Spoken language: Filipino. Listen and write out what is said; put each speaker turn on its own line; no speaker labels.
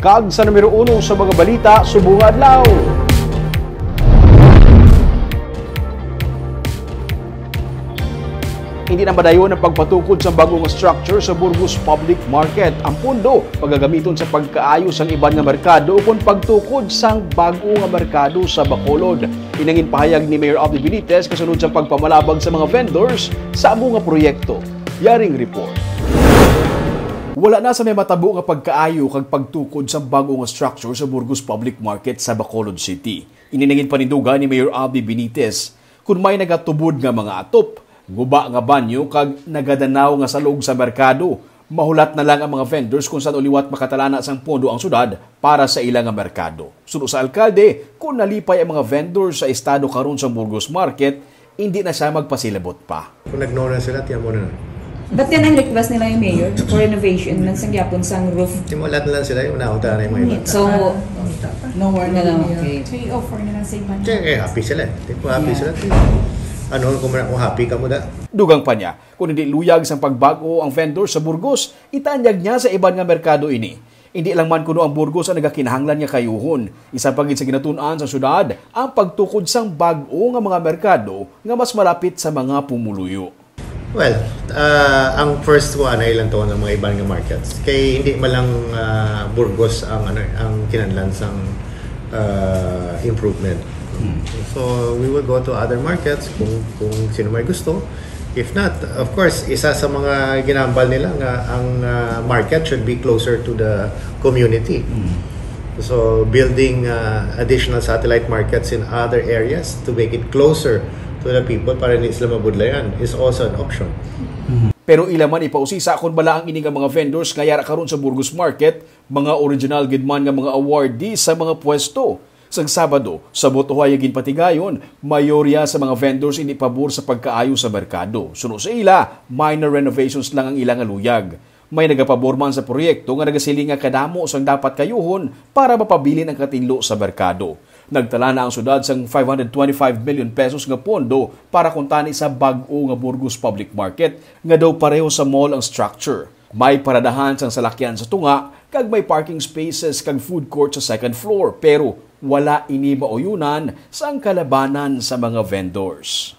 kag sa numero 1 sa mga balita subong adlaw. Hindi na madayon ang pagpatukod sa bagong structure sa Burgos Public Market. Ang pundo pagagamiton sa pagkaayo sang iban nga merkado kung pagtukod sang bago nga merkado sa Bacolod. Inangin pahayag ni Mayor Abdi Benitez kasunod sa pagpamalabag sa mga vendors sa amo nga proyekto. Yaring report. Wala na sa may matabo nga pagkaayo kag pagtukod sa bago nga structure sa Burgos Public Market sa Bacolod City. Ininangin panindugan ni Mayor Abdi Benitez kung may nagatubod nga mga atop, guba nga banyo kag nagadanaw nga salog sa merkado. Mahulat na lang ang mga vendors kung saan uliwat makatalana sang pondo ang syudad para sa ilang nga merkado. Suno sa alkalde, kung nalipay ang mga vendors sa estado karon sa Burgos Market, hindi na siya magpasilabot pa.
Kung nag-no na sila, tiyan mo na.
Ba't yan ang request nila yung mayor for renovation man sang gyapon sang roof?
Timulat na lang sila yung naunta na yung mga iba.
So,
no war na lang. Okay.
304 na lang sa iba.
Happy sila. Happy sila. Ano kung happy ka mo da?
Dugang pa niya, kung hindi luyag sang pagbago ang vendor sa Burgos, itanyag niya sa iban nga merkado ini. Hindi lang man kuno ang Burgos ang nagakinahanglan nga kayuhon. Isa pagid sa ginatun-an sa syudad ang pagtukod sang bag-o nga mga merkado nga mas malapit sa mga pumuluyo.
Well, ang first one ay ilang taon ng mga ibang nga markets. Kay hindi malang Burgos ang kinahanglan sang improvement. So we will go to other markets kung sino may gusto. If not, of course, isa sa mga ginambal nila nga ang market should be closer to the community. So building additional satellite markets in other areas to make it closer to the people para hindi sila mabudlayan is also an option.
Pero ilaman ipausisa kung bala ang ini nga mga vendors nga yara karon sa Burgos Market, mga original gidman nga mga awardees sa mga pwesto. Sa Sabado, sa Botohay ginpatigayon, mayorya sa mga vendors hindi pabor sa pagkaayo sa merkado. Suno sa ila, minor renovations lang ang ilang aluyag. May nagapabor man sa proyekto nga nagasiling nga kadamo sang dapat kayuhon para mapabilin ang katinlo sa merkado. Nagtala na ang syudad sang 525 million pesos nga pondo para kuntani sa bag-o nga Burgos Public Market nga daw pareho sa mall ang structure. May paradahan sang salakyan sa tunga kag may parking spaces kag food court sa second floor pero wala ini mauyunan sa kalabanan sa mga vendors.